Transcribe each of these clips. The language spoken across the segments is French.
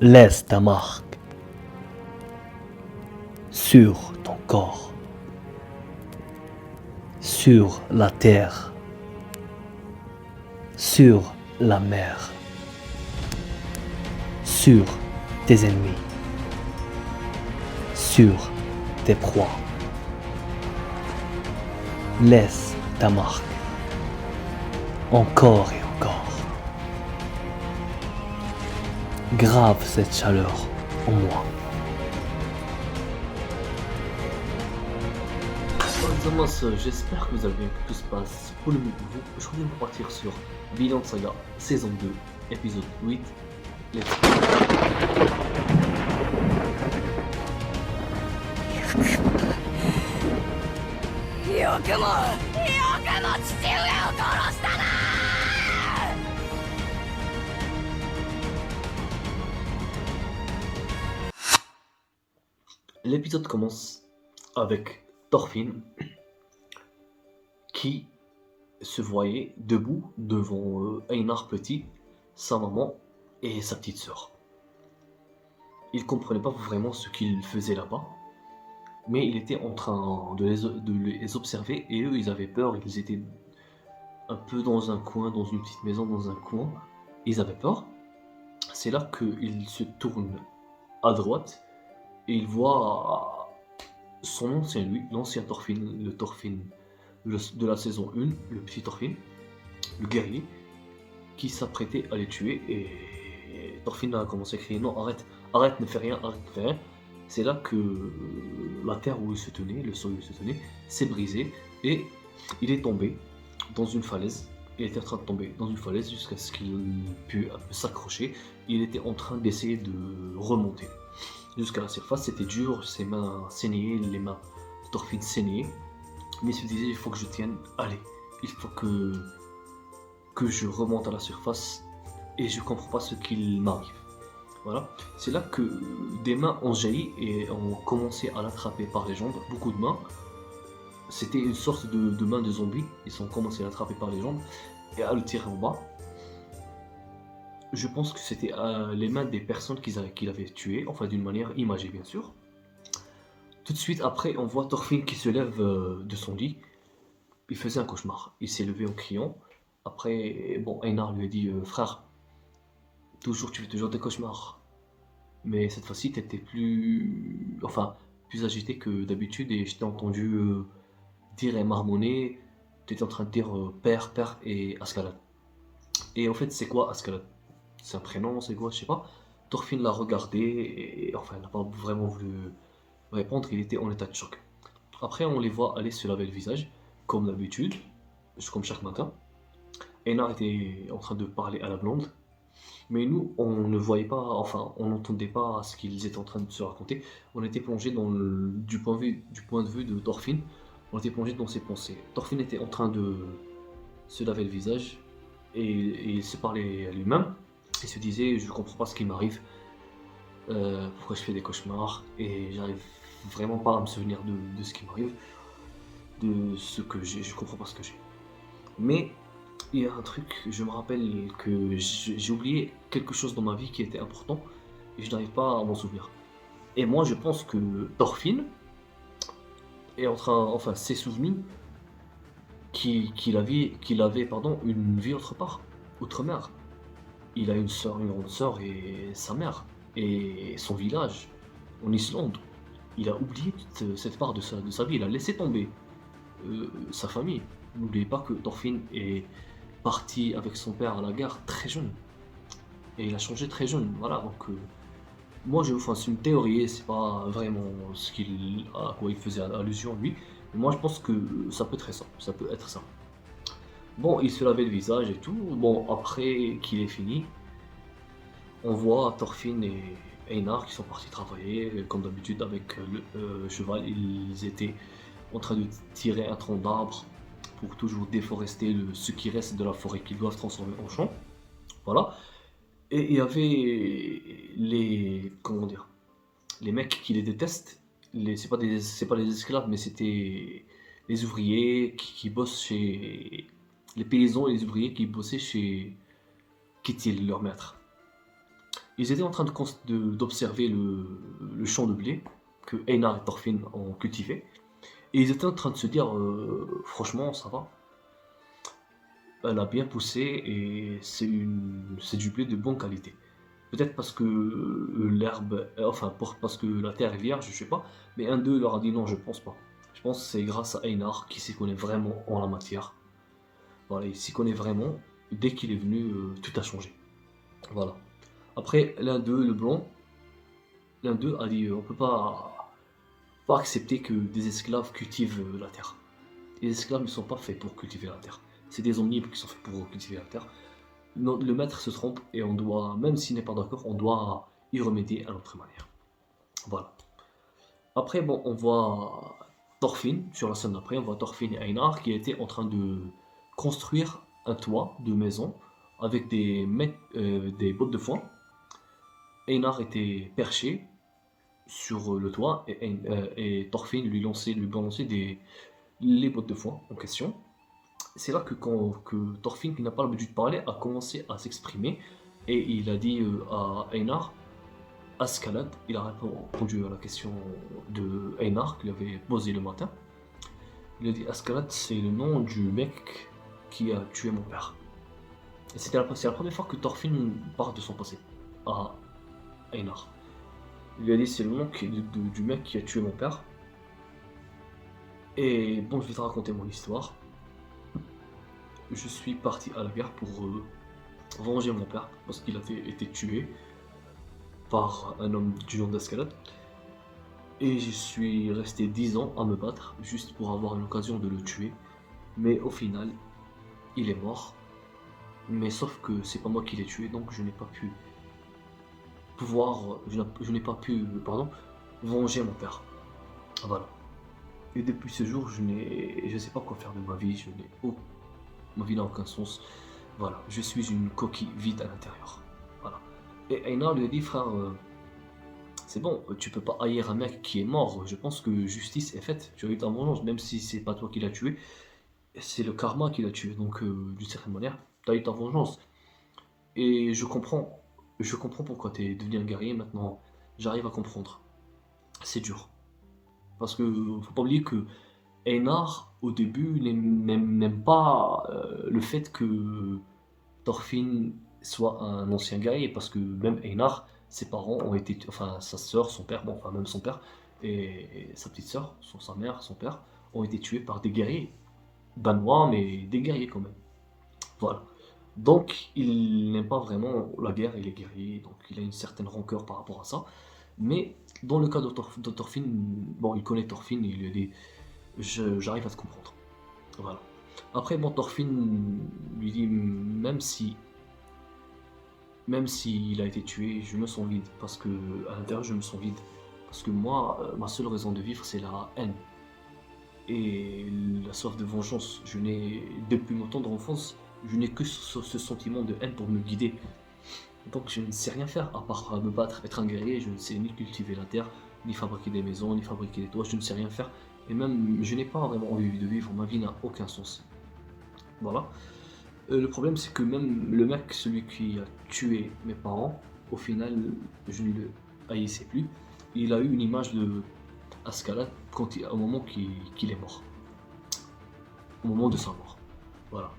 Laisse ta marque sur ton corps, sur la terre, sur la mer, sur tes ennemis, sur tes proies. Laisse ta marque, encore et encore. Grave cette chaleur en moi. Bon, j'espère que vous avez bien, que tout se passe pour le mieux pour vous. Aujourd'hui, on va partir sur Vinland Saga saison 2, épisode 8. Let's go. L'épisode commence avec Thorfinn qui se voyait debout devant Einar Petit, sa maman et sa petite sœur. Il comprenait pas vraiment ce qu'il faisait là-bas, mais il était en train de les observer et eux ils avaient peur, ils étaient un peu dans un coin, dans une petite maison, dans un coin, ils avaient peur. C'est là qu'il se tourne à droite et il voit son ancien lui, l'ancien Thorfinn, le Thorfinn de la saison 1, le petit Thorfinn, le guerrier, qui s'apprêtait à les tuer et Thorfinn a commencé à crier non, arrête, arrête, ne fais rien, arrête, ne fais rien. C'est là que la terre où il se tenait, le sol où il se tenait, s'est brisé et il est tombé dans une falaise. Il était en train de tomber dans une falaise jusqu'à ce qu'il pût s'accrocher. Il était en train d'essayer de remonter jusqu'à la surface. C'était dur, ses mains saignaient, les mains de Thorfinn saignaient. Mais il se disait, il faut que je tienne, allez, il faut que je remonte à la surface et je comprends pas ce qu'il m'arrive. Voilà, c'est là que des mains ont jailli et ont commencé à l'attraper par les jambes, beaucoup de mains. C'était une sorte de mains de zombies, ils ont commencé à l'attraper par les jambes et à le tirer en bas. Je pense que c'était les mains des personnes qu'il avait tuées, enfin d'une manière imagée bien sûr. Tout de suite après, on voit Thorfinn qui se lève de son lit. Il faisait un cauchemar, il s'est levé en criant. Après, bon, Einar lui a dit frère, tu fais toujours des cauchemars. Mais cette fois-ci, tu étais plus agité que d'habitude et je t'ai entendu dire et marmonner. Tu étais en train de dire père, père et Ascalade. Et en fait, c'est quoi Ascalade? C'est un prénom, c'est quoi? Je sais pas. Thorfinn l'a regardé et enfin, il n'a pas vraiment voulu répondre, il était en état de choc. Après, on les voit aller se laver le visage, comme d'habitude, comme chaque matin. Einar était en train de parler à la blonde. Mais nous, on ne voyait pas, enfin, on n'entendait pas ce qu'ils étaient en train de se raconter. On était plongé du point de vue de Thorfinn, on était plongé dans ses pensées. Thorfinn était en train de se laver le visage et il se parlait à lui-même. Il se disait, je comprends pas ce qui m'arrive, pourquoi je fais des cauchemars et j'arrive vraiment pas à me souvenir de ce qui m'arrive, de ce que j'ai, je comprends pas ce que j'ai. Mais il y a un truc, je me rappelle que j'ai oublié quelque chose dans ma vie qui était important et je n'arrive pas à m'en souvenir. Et moi, je pense que Thorfinn est en train, enfin, s'est souvenu qu'il avait, pardon, une vie autre part, outre-mer. Il a une sœur, une grande sœur et sa mère et son village en Islande. Il a oublié toute cette part de sa vie. Il a laissé tomber sa famille. N'oubliez pas que Thorfinn est parti avec son père à la guerre très jeune. Et il a changé très jeune, voilà, donc moi c'est une théorie, c'est pas vraiment à quoi il faisait allusion lui, mais moi je pense que ça peut être ça, ça peut être ça. Bon, il se lavait le visage et tout, bon après qu'il ait fini, on voit Thorfinn et Einar qui sont partis travailler, comme d'habitude avec le cheval, ils étaient en train de tirer un tronc d'arbre pour toujours déforester ce qui reste de la forêt qu'ils doivent transformer en champ. Voilà. Et il y avait comment dire, les mecs qui les détestent. C'est pas des esclaves, mais c'était les ouvriers qui bossent chez les paysans et les ouvriers qui bossaient chez Ketil, leur maître. Ils étaient en train d'observer le champ de blé que Einar et Thorfinn ont cultivé. Et ils étaient en train de se dire, franchement, ça va. Elle a bien poussé et c'est du blé de bonne qualité. Peut-être parce que l'herbe, enfin, parce que la terre est vierge, je sais pas. Mais un d'eux leur a dit non, je pense pas. Je pense que c'est grâce à Einar qui s'y connaît vraiment en la matière. Voilà, il s'y connaît vraiment. Dès qu'il est venu, tout a changé. Voilà. Après, l'un d'eux, le blond, l'un d'eux a dit on peut pas accepter que des esclaves cultivent la terre. Les esclaves ne sont pas faits pour cultiver la terre. C'est des omnivores qui sont faits pour cultiver la terre. Le maître se trompe et on doit, même s'il n'est pas d'accord, on doit y remédier à notre manière. Voilà. Après, bon, on voit Thorfinn, sur la scène d'après, on voit Thorfinn et Einar qui étaient en train de construire un toit de maison avec des bottes de foin. Einar était perché sur le toit et Thorfinn lui balançait les bottes de foin en question. C'est là que Thorfinn, qui n'a pas l'habitude de parler, a commencé à s'exprimer et il a dit à Einar, Ascalade, il a répondu à la question de Einar qu'il avait posée le matin. Il a dit Ascalade, c'est le nom du mec qui a tué mon père. Et c'est la première fois que Thorfinn parle de son passé à Einar. Il lui a dit c'est le nom du mec qui a tué mon père. Et bon, je vais te raconter mon histoire. Je suis parti à la guerre pour venger mon père parce qu'il a été tué par un homme du nom d'Ascalade. Et je suis resté 10 ans à me battre juste pour avoir l'occasion de le tuer. Mais au final, il est mort. Mais sauf que c'est pas moi qui l'ai tué, donc je n'ai pas pu venger mon père. Voilà. Et depuis ce jour, je ne sais pas quoi faire de ma vie. Ma vie n'a aucun sens. Voilà, je suis une coquille vide à l'intérieur. Voilà. Et Einar lui a dit, frère, c'est bon, tu peux pas haïr un mec qui est mort. Je pense que justice est faite. Tu as eu ta vengeance, même si c'est pas toi qui l'as tué. C'est le karma qui l'a tué. Donc, d'une certaine manière, tu as eu ta vengeance. Et je comprends pourquoi tu es devenu un guerrier maintenant. J'arrive à comprendre. C'est dur. Parce que faut pas oublier que Einar, au début, n'aime pas le fait que Thorfinn soit un ancien guerrier. Parce que même Einar, ses parents ont été. Enfin, sa sœur, son père, bon, enfin, même son père, et sa petite sœur, sa mère, son père, ont été tués par des guerriers. Danois, mais des guerriers quand même. Voilà. Donc, il n'aime pas vraiment la guerre et les guerriers, donc il a une certaine rancœur par rapport à ça. Mais dans le cas de Thorfinn, bon, il connaît Thorfinn et il lui a dit j'arrive à te comprendre. Voilà. Après, bon, Thorfinn lui dit même s'il a été tué, je me sens vide, parce que à l'intérieur, je me sens vide. Parce que moi, ma seule raison de vivre, c'est la haine. Et la soif de vengeance. Depuis mon temps d'enfance, je n'ai que ce sentiment de haine pour me guider. Donc je ne sais rien faire à part me battre, être un guerrier. Je ne sais ni cultiver la terre, ni fabriquer des maisons, ni fabriquer des toits. Je ne sais rien faire. Et même, je n'ai pas vraiment envie de vivre. Ma vie n'a aucun sens. Voilà. Le problème, c'est que même le mec, celui qui a tué mes parents, au final, je ne le haïssais plus. Il a eu une image de Ascalade au moment qu'il est mort. Au moment de sa mort. Voilà.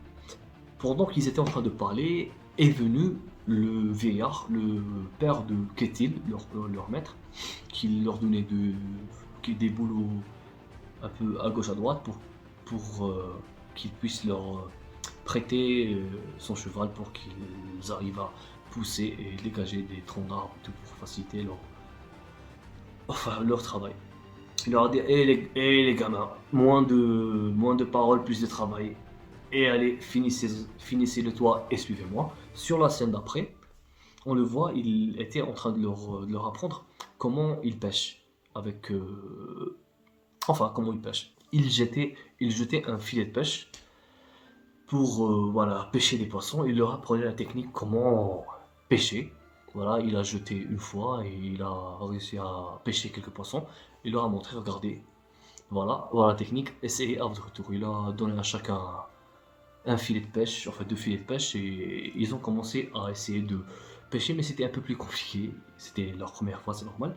Pendant qu'ils étaient en train de parler, est venu le vieillard, le père de Ketil, leur maître, qui leur donnait des boulots un peu à gauche à droite pour qu'il puisse leur prêter son cheval pour qu'ils arrivent à pousser et dégager des troncs d'arbres pour faciliter leur travail. Il leur a dit les gamins, moins de paroles, plus de travail. Et allez, finissez le toit et suivez-moi. Sur la scène d'après, on le voit, il était en train de leur apprendre comment ils pêchent. Comment ils pêchent. Il jetait un filet de pêche pour pêcher des poissons. Il leur apprenait la technique comment pêcher. Voilà, il a jeté une fois et il a réussi à pêcher quelques poissons. Il leur a montré, regardez, voilà la technique, essayez à votre tour. Il a donné à chacun un filet de pêche, enfin 2 filets de pêche, et ils ont commencé à essayer de pêcher, mais c'était un peu plus compliqué. C'était leur première fois, c'est normal.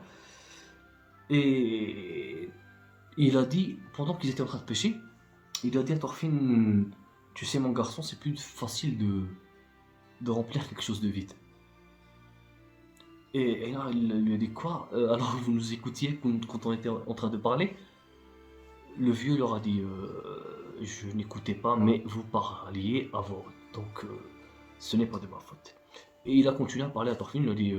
Et il a dit, pendant qu'ils étaient en train de pêcher, il a dit à Thorfinn, tu sais mon garçon, c'est plus facile de remplir quelque chose de vide. Et là, il lui a dit quoi? Alors vous nous écoutiez quand on était en train de parler? Le vieux leur a dit, je n'écoutais pas, mais vous parliez à voix haute, donc ce n'est pas de ma faute. Et il a continué à parler à Thorfinn, il a dit,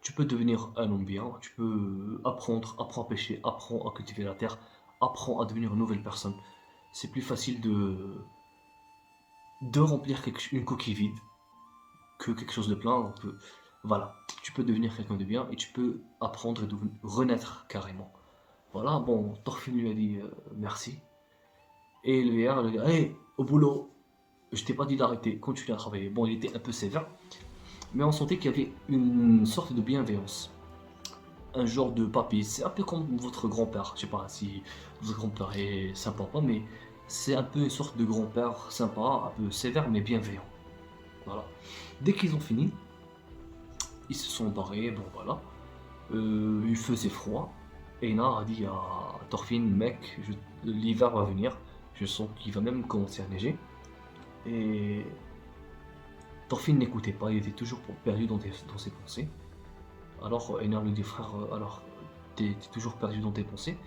tu peux devenir un homme bien, tu peux apprends à pêcher, apprends à cultiver la terre, apprends à devenir une nouvelle personne. C'est plus facile de remplir une coquille vide que quelque chose de plein. Voilà, tu peux devenir quelqu'un de bien et tu peux apprendre et renaître carrément. Voilà, bon, Thorfinn lui a dit merci. Et le vieillard lui a dit, allez, au boulot, je t'ai pas dit d'arrêter, continue à travailler. Bon, il était un peu sévère, mais on sentait qu'il y avait une sorte de bienveillance. Un genre de papy, c'est un peu comme votre grand-père. Je sais pas si votre grand-père est sympa ou pas, mais c'est un peu une sorte de grand-père sympa, un peu sévère, mais bienveillant. Voilà. Dès qu'ils ont fini, ils se sont barrés, bon voilà. Il faisait froid. Einar a dit à Thorfinn, mec, l'hiver va venir, je sens qu'il va même commencer à neiger. Et Thorfinn n'écoutait pas, il était toujours perdu dans ses pensées. Alors Einar lui dit, frère, alors t'es toujours perdu dans tes pensées.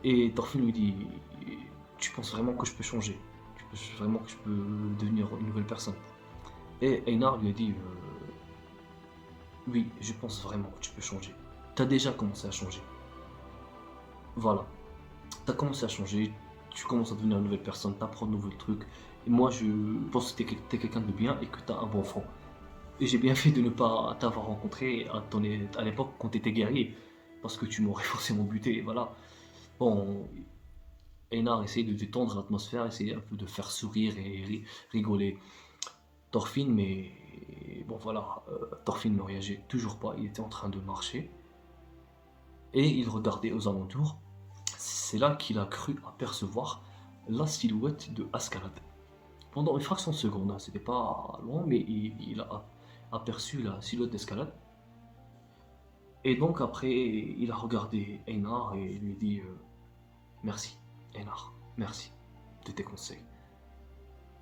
Et Thorfinn lui dit, tu penses vraiment que je peux changer? Tu penses vraiment que je peux devenir une nouvelle personne? Et Einar lui a dit, oui, je pense vraiment que tu peux changer. T'as déjà commencé à changer. Voilà. T'as commencé à changer, tu commences à devenir une nouvelle personne, t'apprends de nouveaux trucs. Et moi, je pense que t'es quelqu'un de bien et que t'as un bon fond. Et j'ai bien fait de ne pas t'avoir rencontré à l'époque quand t'étais guerrier, parce que tu m'aurais forcément buté, et voilà. Bon, Einar essaye de détendre l'atmosphère, essaye un peu de faire sourire et rigoler Thorfinn, mais bon voilà, Thorfinn ne réagissait toujours pas, il était en train de marcher, et il regardait aux alentours. C'est là qu'il a cru apercevoir la silhouette de Askeladd. Pendant une fraction de seconde, hein, c'était pas long, mais il a aperçu la silhouette d'Askeladd. Et donc après, il a regardé Einar et lui dit merci, Einar, merci de tes conseils.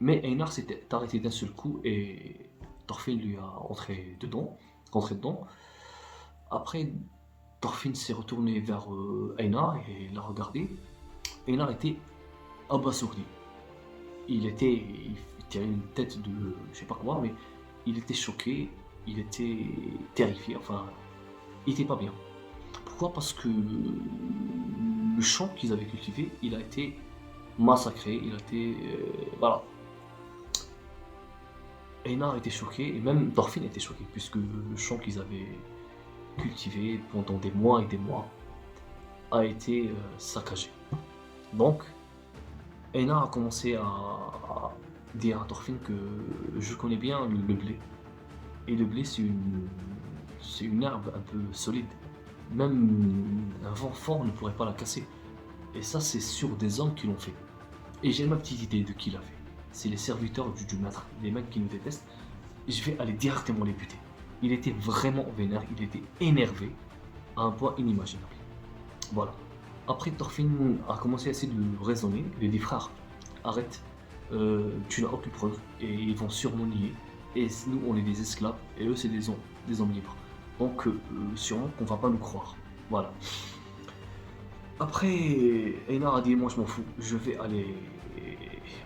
Mais Einar s'était arrêté d'un seul coup et Thorfinn lui a rentré dedans. Après, Thorfinn s'est retourné vers Einar et l'a regardé. Einar était abasourdi. Il était une tête de je sais pas quoi, mais il était choqué, il était terrifié, enfin, il était pas bien. Pourquoi? Parce que le champ qu'ils avaient cultivé, il a été massacré, il a été voilà. Einar était choqué et même Thorfinn était choqué puisque le champ qu'ils avaient cultivé pendant des mois et des mois a été saccagé. Donc, Einar a commencé à dire à Thorfinn que je connais bien le blé. Et le blé, c'est une herbe un peu solide. Même un vent fort ne pourrait pas la casser. Et ça, c'est sur des hommes qui l'ont fait. Et j'ai ma petite idée de qui l'a fait. C'est les serviteurs du maître, les mecs qui nous détestent. Je vais aller directement les buter. Il était vraiment vénère, il était énervé à un point inimaginable. Voilà. Après, Thorfinn a commencé à essayer de raisonner. Il a dit, frère, arrête, tu n'as aucune preuve et ils vont sûrement nier. Et nous, on est des esclaves et eux, c'est des hommes libres. Donc, sûrement qu'on va pas nous croire. Voilà. Après, Einar a dit, moi je m'en fous, je vais aller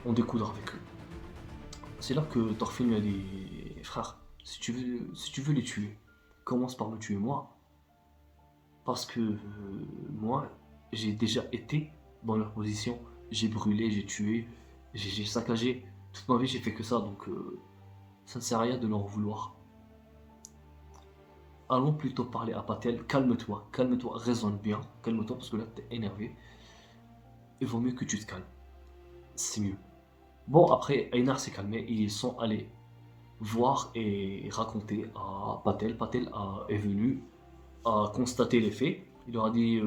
en découdre avec eux. C'est là que Thorfinn lui a dit, frère, si tu veux les tuer, commence par me tuer moi. Parce que moi, j'ai déjà été dans leur position, j'ai brûlé, j'ai tué, j'ai saccagé. Toute ma vie, j'ai fait que ça, donc ça ne sert à rien de leur vouloir. Allons plutôt parler à Patel, calme-toi, raisonne bien, calme-toi parce que là, t'es énervé. Il vaut mieux que tu te calmes. C'est mieux. Bon, après, Einar s'est calmé, ils sont allés voir et raconter à Patel. Patel est venu à constater les faits. Il leur a dit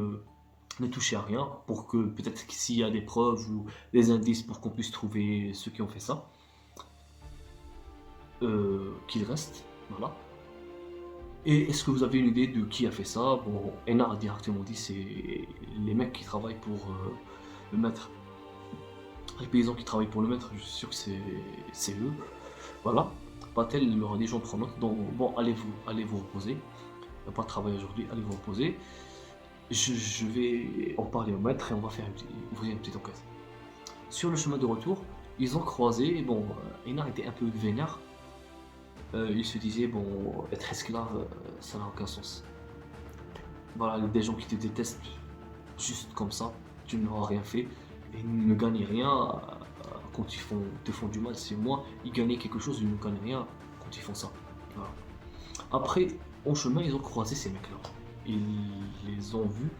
ne touchez à rien pour que peut-être s'il y a des preuves ou des indices pour qu'on puisse trouver ceux qui ont fait ça. qu'il reste. Voilà. Et est-ce que vous avez une idée de qui a fait ça? Bon, Einar a directement dit c'est les mecs qui travaillent pour le maître. Les paysans qui travaillent pour le maître, je suis sûr que c'est eux. Voilà. Patel leur a dit j'en prends note. Donc bon, allez vous reposer. Il n'y a pas de travail aujourd'hui, allez vous reposer. Je vais en parler au maître et on va faire ouvrir une petite enquête. Sur le chemin de retour, ils ont croisé. Bon, Einar était un peu vénère. Il se disait bon, être esclave, ça n'a aucun sens. Voilà, des gens qui te détestent juste comme ça, tu n'auras rien fait et ils ne gagnent rien quand te font du mal. C'est moi, ils gagnaient quelque chose, ils ne gagnent rien quand ils font ça. Voilà. Après, en chemin, ils ont croisé ces mecs-là. Ils les ont vus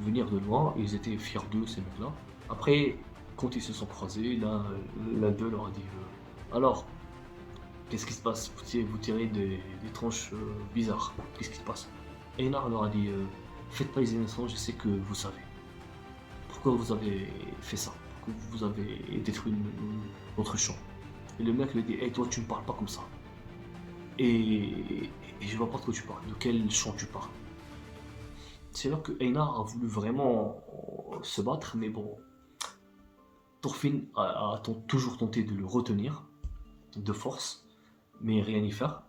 venir de loin, ils étaient fiers d'eux, ces mecs-là. Après, quand ils se sont croisés, l'un d'eux leur a dit alors, qu'est-ce qui se passe? Vous tirez des tranches bizarres. Qu'est-ce qui se passe? Einar leur a dit faites pas les innocents, je sais que vous savez. Pourquoi vous avez fait ça? Pourquoi vous avez détruit notre champ? Et le mec lui dit hey, toi, tu ne parles pas comme ça. Et je vois pas de quoi tu parles. De quel champ tu parles? C'est là que Einar a voulu vraiment se battre, mais bon. Thorfinn a toujours tenté de le retenir de force, mais rien y faire.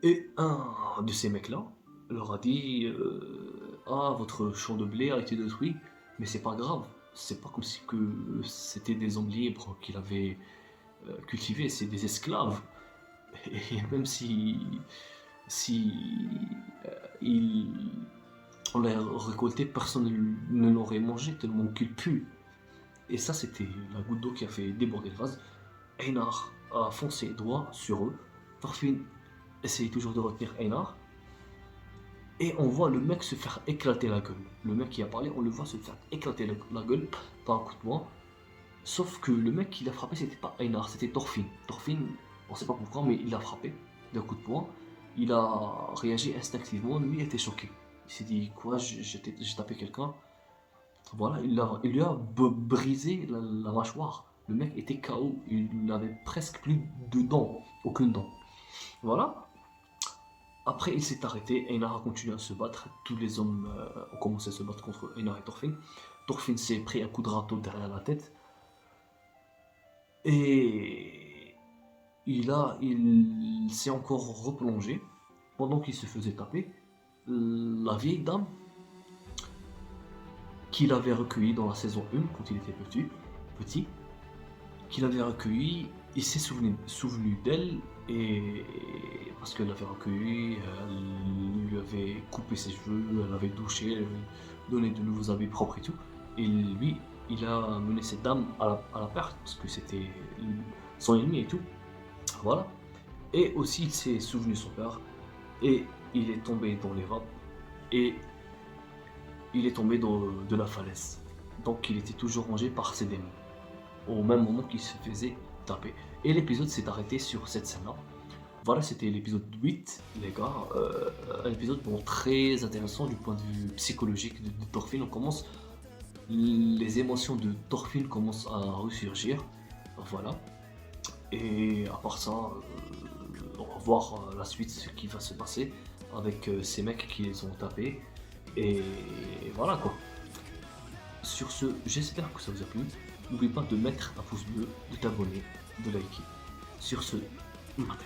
Et un de ces mecs-là leur a dit ah, votre champ de blé a été détruit, mais c'est pas grave, c'est pas comme si que c'était des hommes libres qu'il avait cultivés, c'est des esclaves. Et même si on l'a récolté, personne ne l'aurait mangé tellement qu'il pue. Et ça, c'était la goutte d'eau qui a fait déborder le vase. Einar a foncé droit sur eux. Thorfinn essaye toujours de retenir Einar. Et on voit le mec se faire éclater la gueule. Le mec qui a parlé, on le voit se faire éclater la gueule par un coup de poing. Sauf que le mec qui l'a frappé, c'était pas Einar, c'était Thorfinn. Thorfinn, on sait pas pourquoi, mais il l'a frappé d'un coup de poing. Il a réagi instinctivement, lui était choqué. Il s'est dit quoi, j'ai tapé quelqu'un. Voilà, il lui a brisé la mâchoire. Le mec était KO, il n'avait presque plus de dents, aucune dent. Voilà. Après, il s'est arrêté, Einar a continué à se battre. Tous les hommes ont commencé à se battre contre Einar et Thorfinn. Thorfinn s'est pris un coup de râteau derrière la tête. Et il s'est encore replongé. Pendant qu'il se faisait taper, la vieille dame qu'il avait recueilli dans la saison 1 quand il était petit, qu'il avait recueilli, il s'est souvenu d'elle et parce qu'elle l'avait recueilli, elle lui avait coupé ses cheveux, elle l'avait douché, elle lui donné de nouveaux habits propres et tout. Et lui, il a mené cette dame à la perte parce que c'était son ennemi et tout. Voilà. Et aussi, il s'est souvenu de son père et il est tombé dans les vapes et il est tombé de la falaise. Donc il était toujours rongé par ses démons. Au même moment qu'il se faisait taper. Et l'épisode s'est arrêté sur cette scène-là. Voilà, c'était l'épisode 8, les gars. Un épisode bon, très intéressant du point de vue psychologique de Thorfinn. Les émotions de Thorfinn commencent à ressurgir. Voilà. Et à part ça, on va voir la suite, ce qui va se passer avec ces mecs qui les ont tapés. Et voilà quoi. Sur ce, j'espère que ça vous a plu. N'oubliez pas de mettre un pouce bleu, de t'abonner, de liker. Sur ce, matin.